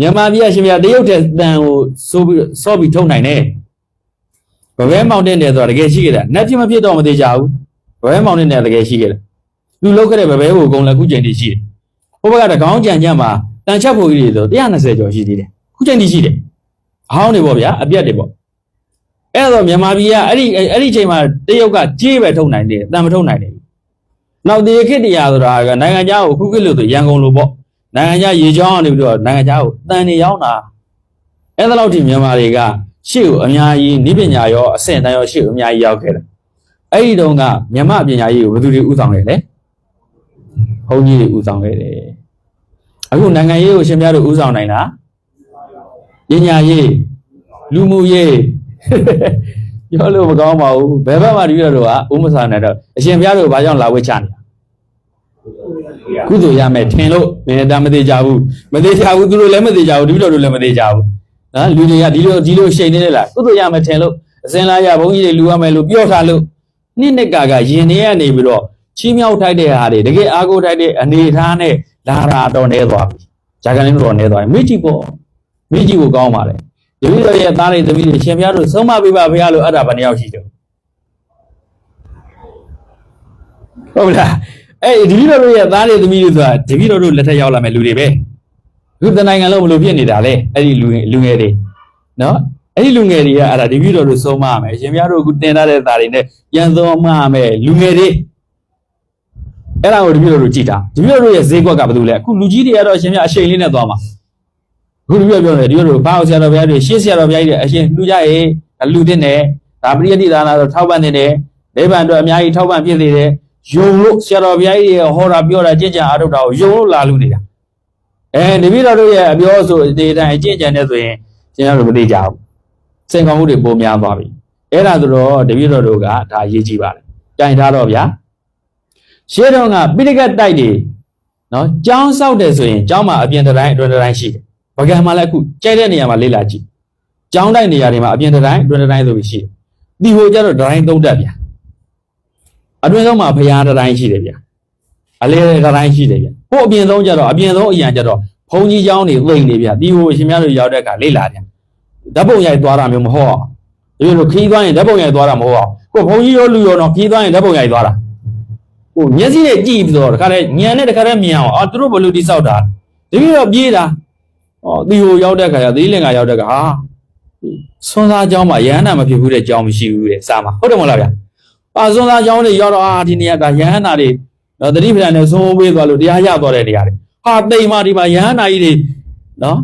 မြန်မာပြည်ရှင်ပြတရုတ်တဲ့တန်ကိုဆိုပြီးစောပြီးထုတ်နိုင်တယ်ဘဝဲမောင်တဲ့တယ်ဆိုတာတကယ်ရှိခဲ့တာနတ်ပြမဖြစ်တော့မသေးကြဘူးဘဝဲမောင်တဲ့တယ်တကယ်ရှိခဲ့တယ်လူလောက်ခဲ့တဲ့ဘဝဲကိုအကုန်လည်းခုချိန်တည်းရှိတယ်ဟိုဘက်ကတကောင်းကြံကြမှာတန်ချက်ဖို့ကြီးတွေဆို120ကျော်ရှိသေးတယ်ခုချိန်တည်းရှိတယ်အဟောင်းတွေပေါ့ဗျာအပြတ်တွေပေါ့အဲ့တော့မြန်မာပြည်ကအဲ့ဒီချိန်မှာတရုတ်ကကြေးပဲထုတ်နိုင်တယ်တန်မထုတ်နိုင်တယ်နောက်ဒီခေတ်တရားဆိုတာကနိုင်ငံခြားကိုခုခေတ်လို့ဆိုရန်ကုန်လိုပေါ့နိုင်ငံခြားရေချောင်းကနေပြီးတော့နိုင်ငံခြားကိုတန်နေရောက်တာအဲ့ဒါလောက်ထိမြန်မာတွေကရှေ့ကိုအများကြီးနိပညာရောအဆင့်တန်းရောရှေ့ကိုအများကြီးရောက်ခဲ့တယ်အဲ့ဒီတုန်းကမြန်မာပညာရေးကိုဘယ်သူတွေဥဆောင်ခဲ့လဲဘုန်းကြီးတွေဥဆောင်ခဲ့တယ်အခုနိုင်ငံရေးကိုရှင်ပြတို့ဥဆောင်နိုင်လားပညာရေးလူမှုရေးပြောလို့မကောင်းပါဘူးဘယ်ဘက်မှတပြည့်တော့ကဥမစားနိုင်တော့အရှင်ဘုရားတို့ဘာကြောင့်လာဝဲချနေတာကုသိုလ်ရမယ်ထင်လို့မင်းတာမသေးကြဘူးမသေးကြဘူးသူတို့လည်းမသေးကြဘူးတပြည့်တို့လည်းမသေးကြဘူးနော်လူတွေကဒီလိုရှိန်နေတယ်လားကုသိုလ်ရမယ်ထင်လို့အစင်လာရဘုန်းကြီးတွေလူရမယ်လို့ပြောထားလို့နှစ်ကရင်ထဲကနေပြီးတော့ချီးမြှောက်ထိုက်တဲ့ဟာတွေတကယ်အားကိုးထိုက်တဲ့အနေထားနဲ့လာတာတော့နေသွားပြီဂျာကန်လင်းတော့နေသွားပြီမိကြည့်ပေါ့မိကြည့်ကိုကောင်းပါလေတပည့်တော်ရဲ့သားတွေသမီးတွေရှင်ဘုရားတို့ဆုံးမပေးပါဘုရားလို့အဲ့ဒါဘယ်နှယောက်ရှိတယ်ဟုတ်လားအဲ့ဒီတပည့်တော်ရဲ့သားတွေသမီးတွေဆိုတာတပည့်တော်တို့လက်ထက်ရောက်လာမဲ့လူတွေပဲအခုတနိုင်ငံလုံးဘလို့ဖြစ်နေတာလဲအဲ့ဒီလူငယ်တွေနော်အဲ့ဒီလူငယ်တွေကအဲ့ဒါတပည့်တော်တို့ဆုံးမရမယ်ရှင်ဘုရားတို့အခုတင်ထားတဲ့သားတွေနဲ့ပြန်ဆုံးမရမယ်လူငယ်တွေအဲ့ဒါကိုတပည့်တော်တို့ကြည်တာတပည့်တော်တို့ရဲ့ဈေးကွက်ကဘာလို့လဲအခုလူကြီးတွေကတော့ရှင်ဘုရားအရှိန်လေးနဲ့သွားမှာခုတပည့်ပြောတယ်ဒီလိုဘာအောင်ဆရာတော်ဘုရားတွေရှေ့ဆရာတော်ဘုရားကြီးတွေအရှင်လူကြရဲ့လူတင်တယ်ဒါပရိယတိဒါနာဆိုထောက်ပံ့နေတယ်နိဗ္ဗာန်တော့အများကြီးထောက်ပံ့ဖြစ်နေတယ်ယုံလို့ဆရာတော်ဘုရားကြီးတွေဟောတာပြောတာကြင်ကြံအားထုတ်တာကိုယုံလို့လာလူနေတာတပည့်တော်တို့ရဲ့အပြောဆိုဒီတိုင်းကြင်ကြံနေဆိုရင်ရှင်တော်တို့မသိကြဘူးစင်ကောင်းမှုတွေပိုများသွားပြီအဲ့ဒါဆိုတော့တပည့်တော်တို့ကဒါအရေးကြီးပါတယ်ကြင်ထားတော့ဗျာရှေ့တော့ကပိဋကတ်တိုက်တွေနော်ကျောင်းဆောက်တယ်ဆိုရင်ကျောင်းမှာအပြင်တိုင်းအတွင်းတိုင်းရှိတယ်ဗကံမှာလည်းအခုကြိုက်တဲ့နေရာမှာလေ့လာကြည့်ကျောင်းတိုက်နေရာတွေမှာအပြင်တိုင်းအတွင်းတိုင်းဆိုပြီးရှိတယ်ဒီဟိုကျတော့တိုင်းသုံးတက်ဗျာအတွင်းဆုံးမှာဘုရားတိုင်းရှိတယ်ဗျာအလဲတိုင်းရှိတယ်ဗျာဟိုအပြင်ဆုံးကျတော့အပြင်ဆုံးအရန်ကျတော့ဘုံကြီးကျောင်းတွေသိမ့်နေဗျာဒီဟိုရှင်များတို့ရောက်တဲ့အခါလေ့လာတယ်ဓာတ်ပုံရိုက်သွားတာမျိုးမဟုတ်အောင်ဒီလိုခီးသွားရင်ဓာတ်ပုံရိုက်သွားတာမဟုတ်အောင်ကိုဘုံကြီးရောလူရောတော့ခီးသွားရင်ဓာတ်ပုံရိုက်သွားတာဟိုမျက်စိနဲ့ကြည့်ပြီးတော့တခါလဲညံနဲ့တခါလဲမြန်အောင်သူတို့ဘလို့တိဆောက်တာဒီလိုတော့ပြေးတာဒီဟိုရောက်တဲ့ခါကျသီးလင်္ကာရောက်တဲ့ခါဆွမ်းသားเจ้าမှာရဟန္တာမဖြစ်ဘူးတဲ့เจ้าမရှိဘူးတဲ့စာမှာဟုတ်တယ်မဟုတ်လားဗျာဆွမ်းသားเจ้าတွေရောက်တော့ဒီနေရာကရဟန္တာတွေသတိပဋ္ဌာန်နဲ့သုံးဝေးသွားလို့တရားရသွားတဲ့နေရာတွေတိမ်မာဒီမှာရဟန္တာကြီးတွေနော်